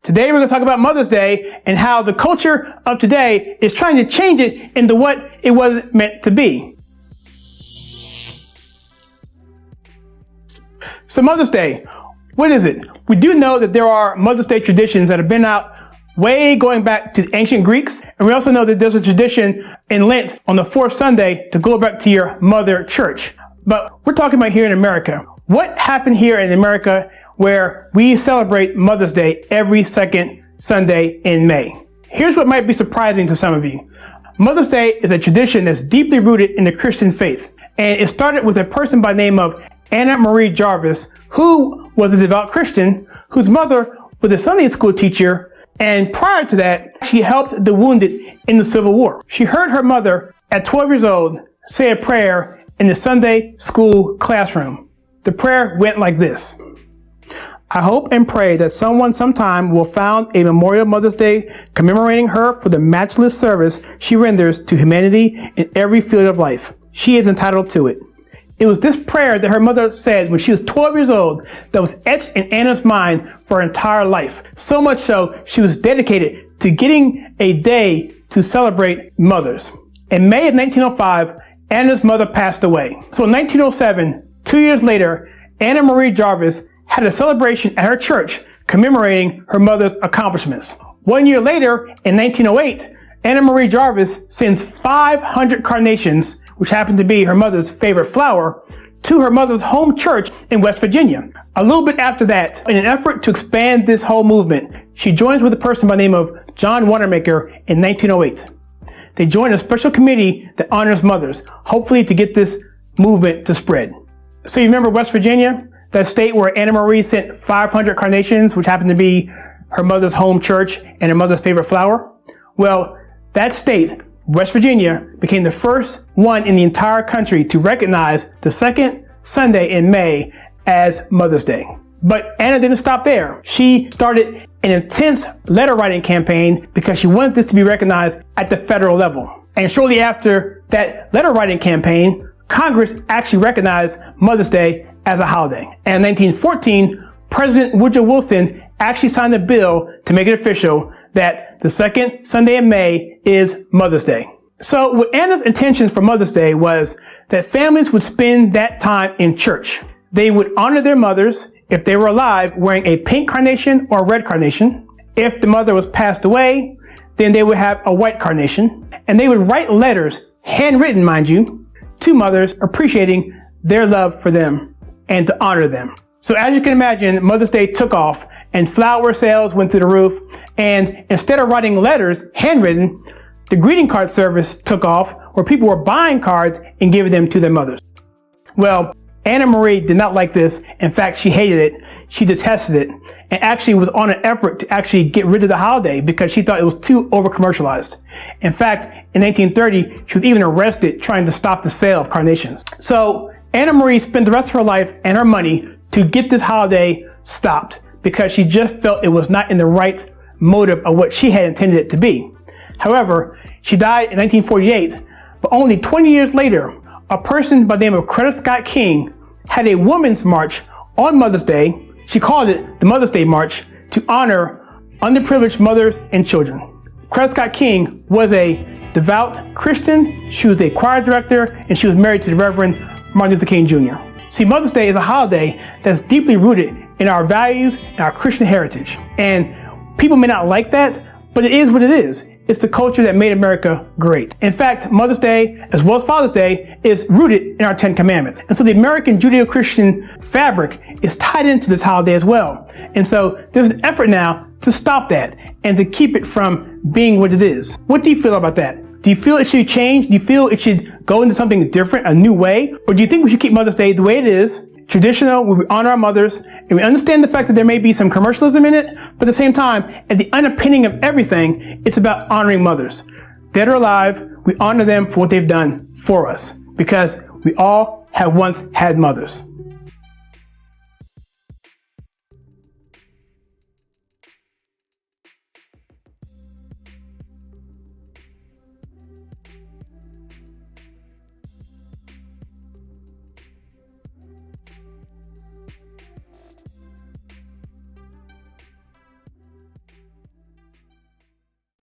Today we're going to talk about Mother's Day and how the culture of today is trying to change it into what it was meant to be. So Mother's Day, what is it? We do know that there are Mother's Day traditions that have been out way going back to the ancient Greeks. And we also know that there's a tradition in Lent on the fourth Sunday to go back to your mother church. But we're talking about here in America. What happened here in America where we celebrate Mother's Day every second Sunday in May? Here's what might be surprising to some of you. Mother's Day is a tradition that's deeply rooted in the Christian faith. And it started with a person by the name of Anna Marie Jarvis, who was a devout Christian, whose mother was a Sunday school teacher, and prior to that, she helped the wounded in the Civil War. She heard her mother, at 12 years old, say a prayer in the Sunday school classroom. The prayer went like this: I hope and pray that someone sometime will found a memorial Mother's Day commemorating her for the matchless service she renders to humanity in every field of life. She is entitled to it. It was this prayer that her mother said when she was 12 years old that was etched in Anna's mind for her entire life. So much so, she was dedicated to getting a day to celebrate mothers. In May of 1905, Anna's mother passed away. So in 1907, 2 years later, Anna Marie Jarvis had a celebration at her church commemorating her mother's accomplishments. 1 year later, in 1908, Anna Marie Jarvis sends 500 carnations, which happened to be her mother's favorite flower, to her mother's home church in West Virginia. A little bit after that, in an effort to expand this whole movement, she joins with a person by the name of John Wanamaker in 1908. They join a special committee that honors mothers, hopefully to get this movement to spread. So you remember West Virginia, that state where Anna Marie sent 500 carnations, which happened to be her mother's home church and her mother's favorite flower? Well, that state, West Virginia, became the first one in the entire country to recognize the second Sunday in May as Mother's Day. But Anna didn't stop there. She started an intense letter writing campaign because she wanted this to be recognized at the federal level. And shortly after that letter writing campaign, Congress actually recognized Mother's Day as a holiday. And in 1914, President Woodrow Wilson actually signed a bill to make it official that the second Sunday in May is Mother's Day. So what Anna's intention for Mother's Day was that families would spend that time in church. They would honor their mothers if they were alive wearing a pink carnation or a red carnation. If the mother was passed away, then they would have a white carnation. And they would write letters, handwritten mind you, to mothers appreciating their love for them and to honor them. So as you can imagine, Mother's Day took off and flower sales went through the roof. And instead of writing letters, handwritten, the greeting card service took off where people were buying cards and giving them to their mothers. Well, Anna Marie did not like this. In fact, she hated it. She detested it and actually was on an effort to actually get rid of the holiday because she thought it was too over-commercialized. In fact, in 1930, she was even arrested trying to stop the sale of carnations. So Anna Marie spent the rest of her life and her money to get this holiday stopped because she just felt it was not in the right motive of what she had intended it to be. However, she died in 1948, but only 20 years later, a person by the name of Coretta Scott King had a women's march on Mother's Day. She called it the Mother's Day March to honor underprivileged mothers and children. Coretta Scott King was a devout Christian. She was a choir director, and she was married to the Reverend Martin Luther King Jr. See, Mother's Day is a holiday that's deeply rooted in our values and our Christian heritage. And people may not like that, but it is what it is. It's the culture that made America great. In fact, Mother's Day, as well as Father's Day, is rooted in our 10 Commandments. And so the American Judeo Christian fabric is tied into this holiday as well. And so there's an effort now to stop that and to keep it from being what it is. What do you feel about that? Do you feel it should change? Do you feel it should go into something different, a new way? Or do you think we should keep Mother's Day the way it is, traditional, where we honor our mothers, and we understand the fact that there may be some commercialism in it, but at the same time, at the underpinning of everything, it's about honoring mothers. Dead or alive, we honor them for what they've done for us, because we all have once had mothers.